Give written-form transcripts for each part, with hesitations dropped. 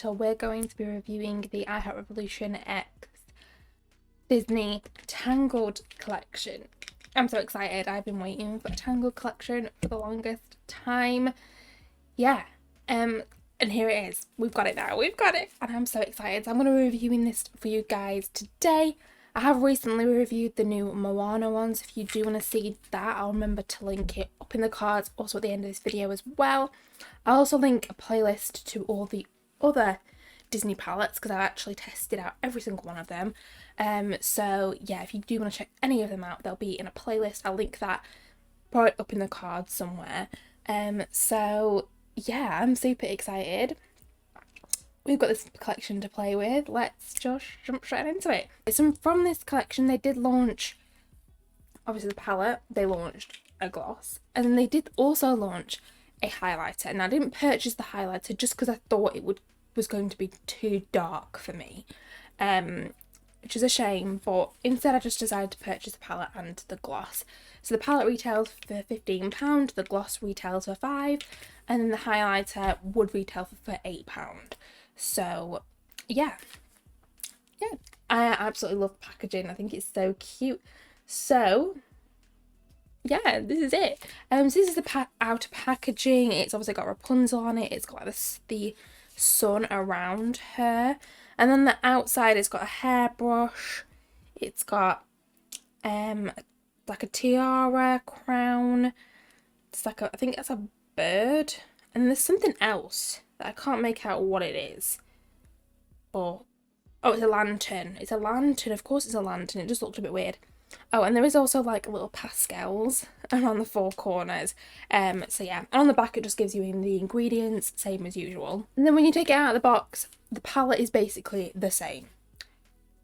title, we're going to be reviewing the I Heart Revolution X Disney Tangled collection. I'm so excited. I've been waiting for a Tangled collection for the longest time. Yeah. And here it is. We've got it now. We've got it. And I'm so excited. So I'm going to be reviewing this for you guys today. I have recently reviewed the new Moana ones. If you do want to see that, I'll remember to link it up in the cards, also at the end of this video as well. I'll also link a playlist to all the other Disney palettes because I've actually tested out every single one of them. So yeah, if you do want to check any of them out, they'll be in a playlist. I'll link that, probably up in the cards somewhere. So yeah, I'm super excited. We've got this collection to play with. Let's just jump straight into it. So from this collection, they did launch, obviously the palette, they launched a gloss, and then they did also launch a highlighter. And I didn't purchase the highlighter just because I thought it was going to be too dark for me, which is a shame, but instead I just decided to purchase the palette and the gloss. So the palette retails for £15, the gloss retails for £5, and then the highlighter would retail for £8. So yeah, I absolutely love packaging. I think it's so cute. So yeah, this is it. So this is the outer packaging. It's obviously got Rapunzel on it. It's got the sun around her, and then the outside it's got a hairbrush. It's got like a tiara, crown. It's like I think it's a bird, and there's something else that I can't make out what it is. Oh, it's a lantern. It's a lantern. Of course it's a lantern. It just looked a bit weird. Oh, and there is also like little pastels around the four corners. So yeah, and on the back it just gives you the ingredients, same as usual. And then when you take it out of the box, the palette is basically the same.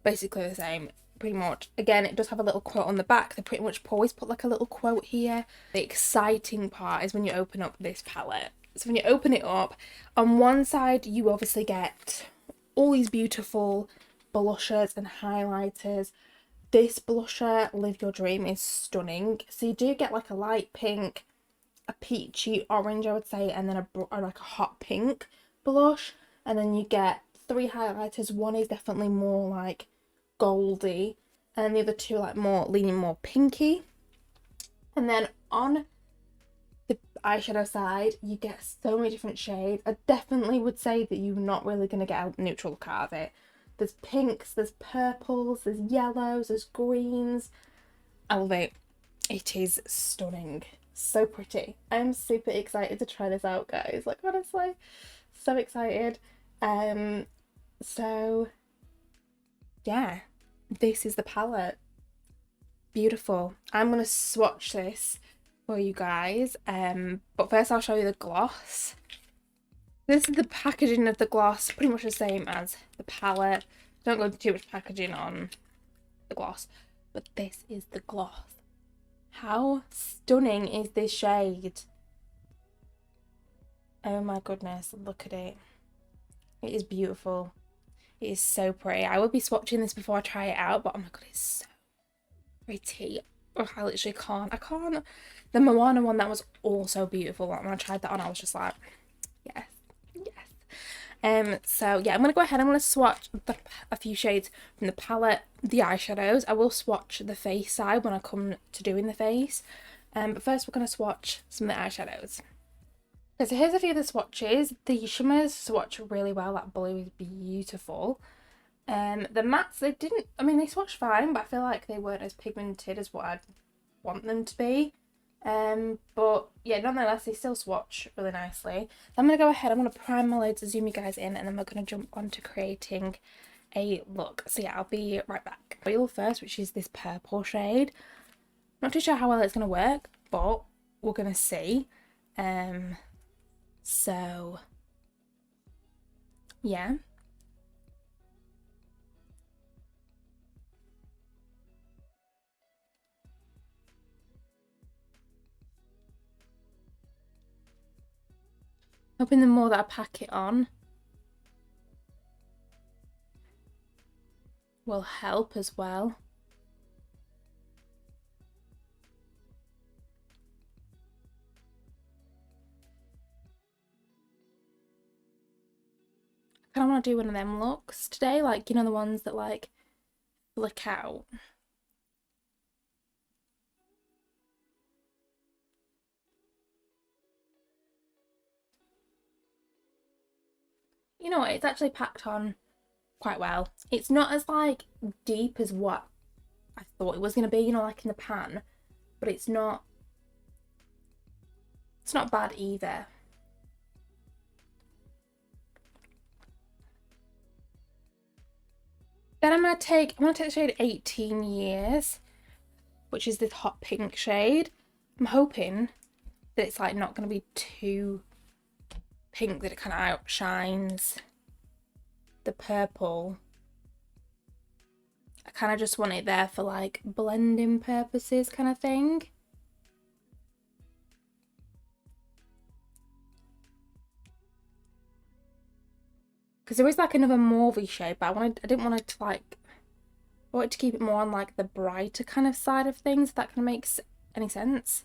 Pretty much. Again, it does have a little quote on the back. They pretty much always put like a little quote here. The exciting part is when you open up this palette. So when you open it up, on one side you obviously get all these beautiful blushers and highlighters. This blusher, Live Your Dream, is stunning. So you do get like a light pink, a peachy orange I would say, and then like a hot pink blush. And then you get 3 highlighters. One is definitely more like goldy, and the other 2 like leaning more pinky. And then on the eyeshadow side you get so many different shades. I definitely would say that you're not really going to get a neutral look out of it. There's pinks, there's purples, there's yellows, there's greens. I love it. It is stunning. So pretty. I'm super excited to try this out, guys. Like, honestly, so excited. So yeah, this is the palette. Beautiful. I'm going to swatch this for you guys. But first I'll show you the gloss. This is the packaging of the gloss, pretty much the same as the palette. Don't go into too much packaging on the gloss, but this is the gloss. How stunning is this shade? Oh my goodness, look at it. It is beautiful. It is so pretty. I will be swatching this before I try it out, but oh my god, it's so pretty. Oh, I literally can't. I can't. The Moana one, that was also beautiful. When I tried that on, I was just like, yes. So yeah, I'm going to go ahead, I'm going to swatch a few shades from the palette, the eyeshadows. I will swatch the face side when I come to doing the face. But first we're going to swatch some of the eyeshadows. Okay, so here's a few of the swatches. The shimmers swatch really well, that blue is beautiful. The mattes, they swatched fine, but I feel like they weren't as pigmented as what I'd want them to be. But yeah, nonetheless, they still swatch really nicely. So I'm going to go ahead, I'm going to prime my lids to zoom you guys in, and then we're going to jump on to creating a look. So yeah, I'll be right back. Oil first, which is this purple shade. Not too sure how well it's going to work, but we're going to see. So yeah. Hoping the more that I pack it on will help as well. kind of want to do one of them looks today, like, you know, the ones that like flick out. You know what, it's actually packed on quite well. It's not as like deep as what I thought it was going to be, you know, like in the pan, but it's not bad either. Then I'm going to take the shade 18 Years, which is this hot pink shade. I'm hoping that it's like not going to be too pink that it kind of outshines the purple. I kind of just want it there for like blending purposes kind of thing. Because there is like another mauvey shade, but I didn't want it to like, I wanted to keep it more on like the brighter kind of side of things, if that kind of makes any sense.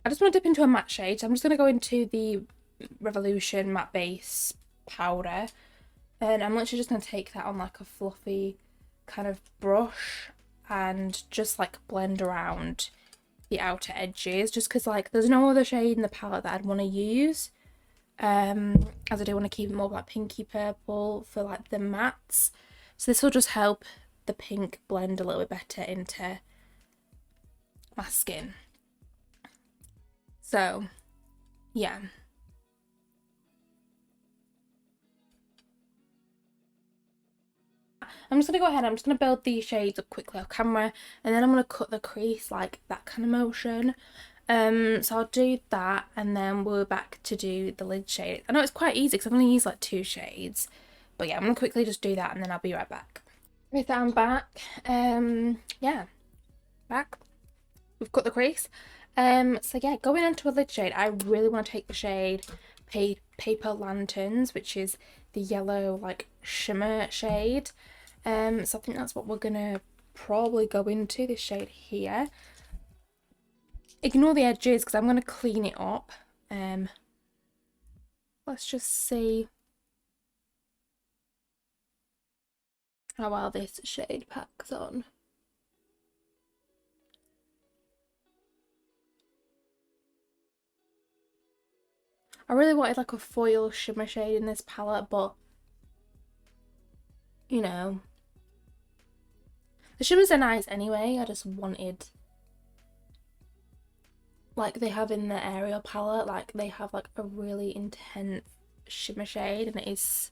I just want to dip into a matte shade, so I'm just going to go into the Revolution Matte Base powder, and I'm literally just going to take that on like a fluffy kind of brush and just like blend around the outer edges, just because like there's no other shade in the palette that I'd want to use, as I do want to keep it more like pinky purple for like the mattes, so this will just help the pink blend a little bit better into my skin. So yeah, I'm just going to go ahead, I'm just going to build these shades up quickly off camera, and then I'm going to cut the crease like that kind of motion. So I'll do that, and then we're back to do the lid shade. I know it's quite easy because I've only used like 2 shades, but yeah, I'm going to quickly just do that and then I'll be right back. Okay, so I'm back. Yeah, back. We've cut the crease. So yeah, going on to a lid shade, I really want to take the shade Paper Lanterns, which is the yellow like shimmer shade. So I think that's what we're gonna probably go into, this shade here. Ignore the edges because I'm gonna clean it up. Let's just see how well this shade packs on. I really wanted like a foil shimmer shade in this palette, but you know, the shimmers are nice anyway. I just wanted, like they have in the Ariel palette, like they have like a really intense shimmer shade and it is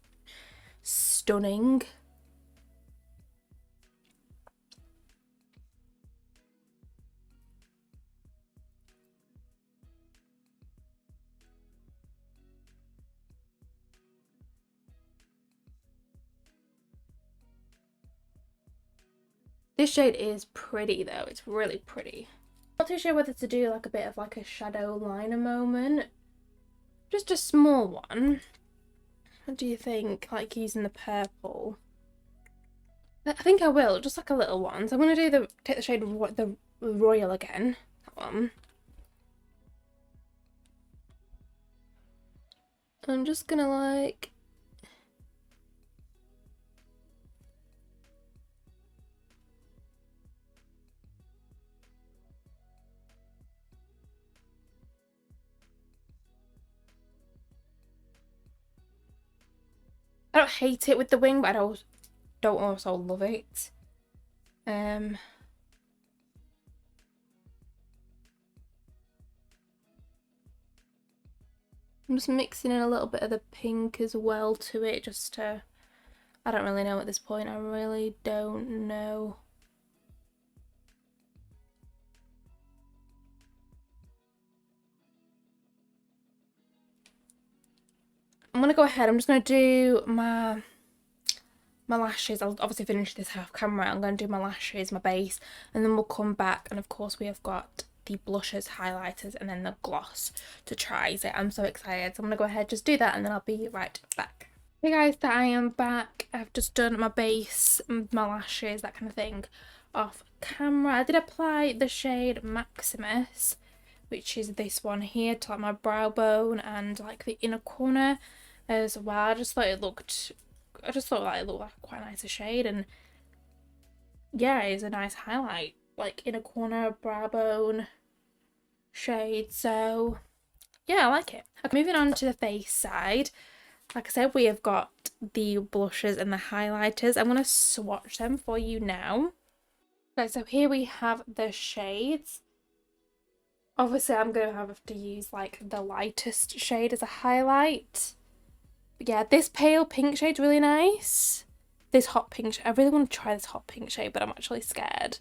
stunning. This shade is pretty though, it's really pretty. I'm not too sure whether to do like a bit of like a shadow liner moment. Just a small one. What do you think, like using the purple? I think I will, just like a little one. So I'm going to do take the shade the Royal again, that one. I'm just going to like I don't hate it with the wing, but I don't also love it. I'm just mixing in a little bit of the pink as well to it, just to, I don't really know at this point, I really don't know. I'm going to go ahead, I'm just going to do my lashes. I'll obviously finish this off camera. I'm going to do my lashes, my base, and then we'll come back, and of course we have got the blushes, highlighters, and then the gloss to try. So I'm so excited. So I'm going to go ahead, just do that, and then I'll be right back. Hey guys, that I am back. I've just done my base, my lashes, that kind of thing off camera. I did apply the shade Maximus, which is this one here, to like my brow bone and like the inner corner as well. I just thought it looked like quite a nicer shade, and yeah, it's a nice highlight, like inner corner, brow bone shade. So yeah, I like it. Okay, moving on to the face side. Like I said, we have got the blushes and the highlighters. I'm going to swatch them for you now. Okay, so here we have the shades. Obviously, I'm going to have to use like the lightest shade as a highlight. But yeah, this pale pink shade's really nice. This hot pink shade, I really want to try this hot pink shade, but I'm actually scared.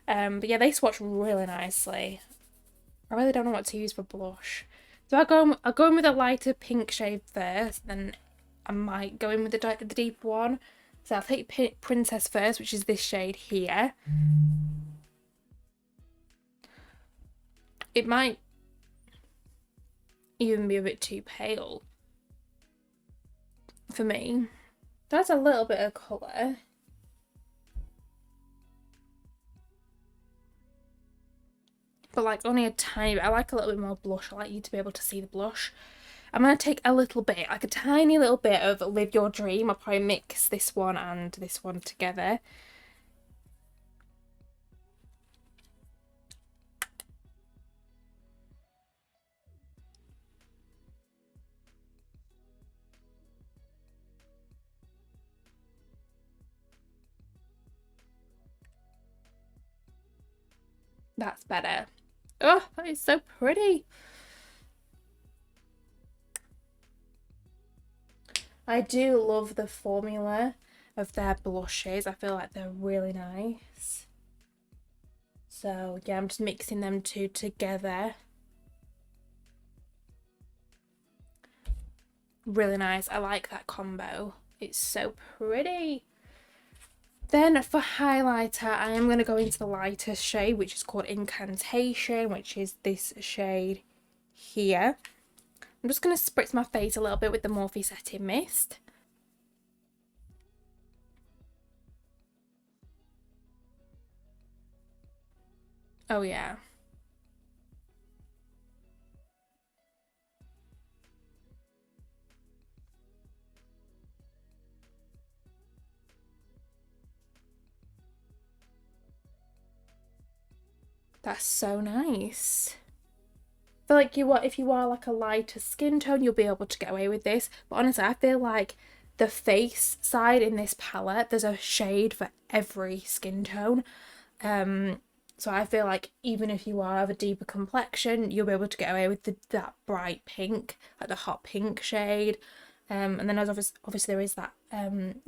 But yeah, they swatch really nicely. I really don't know what to use for blush. So I'll go in with a lighter pink shade first, then I might go in with the deeper one. So I'll take Princess first, which is this shade here. It might even be a bit too pale for me. That's a little bit of colour. But like only a tiny bit. I like a little bit more blush. I like you to be able to see the blush. I'm going to take a little bit, like a tiny little bit of Live Your Dream. I'll probably mix this one and this one together. That's better. Oh, that is so pretty. I do love the formula of their blushes. I feel like they're really nice. So yeah, I'm just mixing them two together. Really nice. I like that combo. It's so pretty. Then for highlighter, I am going to go into the lightest shade, which is called Incantation, which is this shade here. I'm just going to spritz my face a little bit with the Morphe Setting Mist. Oh yeah. That's so nice. I feel like if you are like a lighter skin tone, you'll be able to get away with this. But honestly, I feel like the face side in this palette, there's a shade for every skin tone. So I feel like even if you are of a deeper complexion, you'll be able to get away with that bright pink, like the hot pink shade. And then there's obviously there is that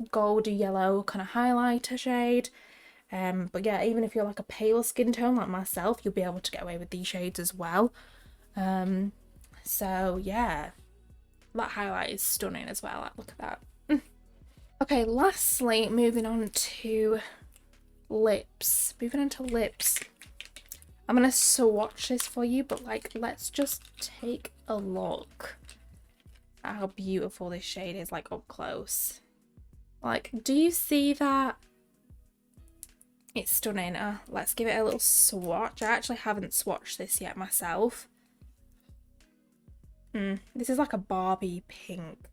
goldy yellow kind of highlighter shade. But yeah, even if you're like a pale skin tone like myself, you'll be able to get away with these shades as well. So yeah, that highlight is stunning as well. Like, look at that. Okay, lastly, moving on to lips. I'm gonna swatch this for you, but like, let's just take a look at how beautiful this shade is, like up close. Like, do you see that? It's stunning. Let's give it a little swatch. I actually haven't swatched this yet myself. This is like a Barbie pink.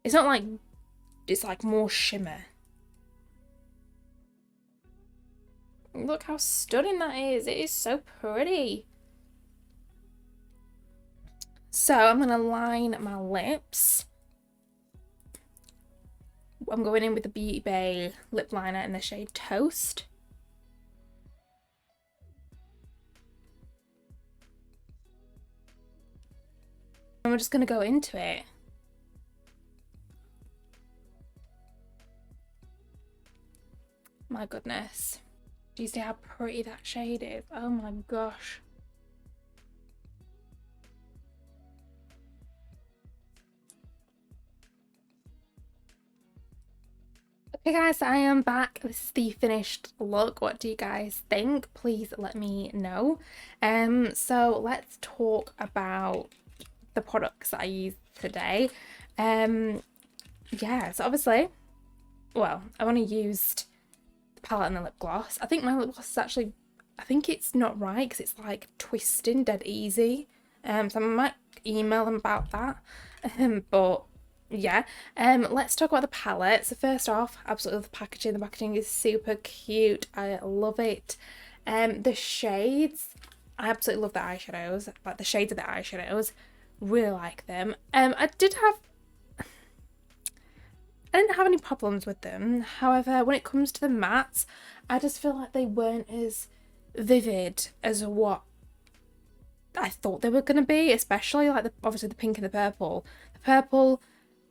It's not like, it's like more shimmer. Look how stunning that is. It is so pretty. So I'm going to line my lips. I'm going in with the Beauty Bay lip liner in the shade Toast. And we're just going to go into it. My goodness. Do you see how pretty that shade is? Oh my gosh. Okay guys, so I am back. This is the finished look. What do you guys think? Please let me know. So let's talk about the products that I used today. Yeah, so obviously, well, I've only used the palette and the lip gloss. I think my lip gloss is actually, I think it's not right because it's like twisting dead easy. So I might email them about that. But yeah, let's talk about the palette. So first off, absolutely love the packaging. The packaging is super cute. I love it. The shades, I absolutely love the eyeshadows. Like the shades of the eyeshadows, really like them. I didn't have any problems with them. However, when it comes to the mattes, I just feel like they weren't as vivid as what I thought they were going to be, especially like obviously the pink and the purple. The purple,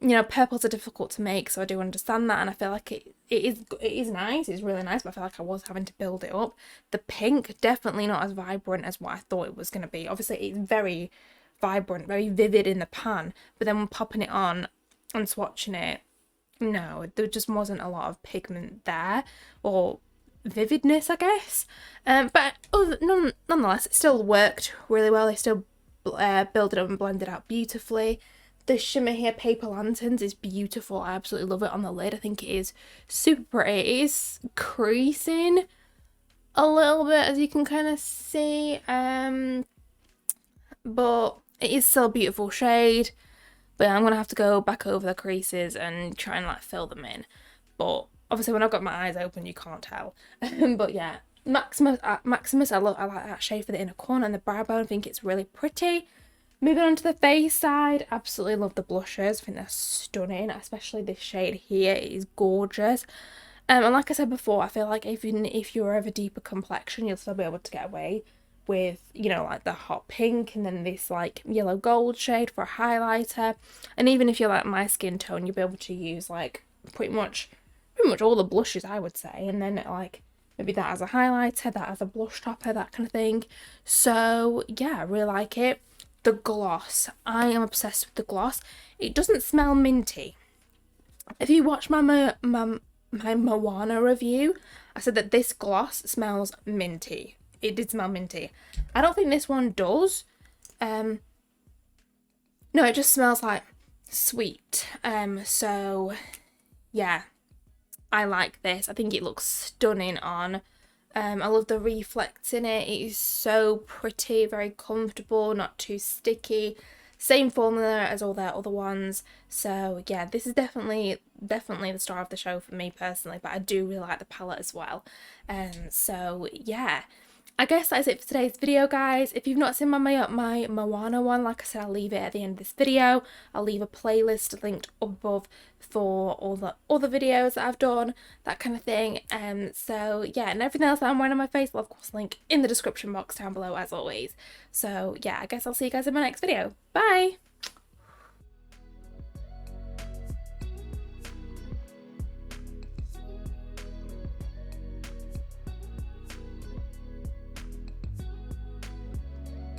you know, purples are difficult to make, so I do understand that, and I feel like it is nice, it's really nice, but I feel like I was having to build it up. The pink, definitely not as vibrant as what I thought it was going to be. Obviously, it's very vibrant, very vivid in the pan, but then when popping it on and swatching it, no, there just wasn't a lot of pigment there, or vividness, I guess. But nonetheless, it still worked really well. They still built it up and blended out beautifully. The shimmer here, Paper Lanterns, is beautiful. I absolutely love it on the lid. I think it is super pretty. It is creasing a little bit, as you can kind of see. But it is still a beautiful shade. But I'm going to have to go back over the creases and try and like fill them in. But obviously when I've got my eyes open, you can't tell. But yeah, Maximus, I like that shade for the inner corner and the brow bone. I think it's really pretty. Moving on to the face side, absolutely love the blushes. I think they're stunning, especially this shade here. It is gorgeous. And like I said before, I feel like even if you're of a deeper complexion, you'll still be able to get away with, you know, like the hot pink and then this like yellow gold shade for a highlighter. And even if you're like my skin tone, you'll be able to use like pretty much all the blushes, I would say, and then like maybe that as a highlighter, that as a blush topper, that kind of thing. So yeah, I really like it. The gloss, I am obsessed with the gloss. It doesn't smell minty. If you watch my Moana review, I said that this gloss smells minty. It did smell minty. I don't think this one does. No, it just smells like sweet. So yeah, I like this. I think it looks stunning on. I love the reflex in it. It is so pretty, very comfortable, not too sticky. Same formula as all their other ones. So yeah, this is definitely the star of the show for me personally, but I do really like the palette as well. So yeah, I guess that's it for today's video, guys. If you've not seen my Moana one, like I said, I'll leave it at the end of this video. I'll leave a playlist linked up above for all the other videos that I've done, that kind of thing. So yeah, and everything else that I'm wearing on my face will of course link in the description box down below as always. So yeah, I guess I'll see you guys in my next video. Bye!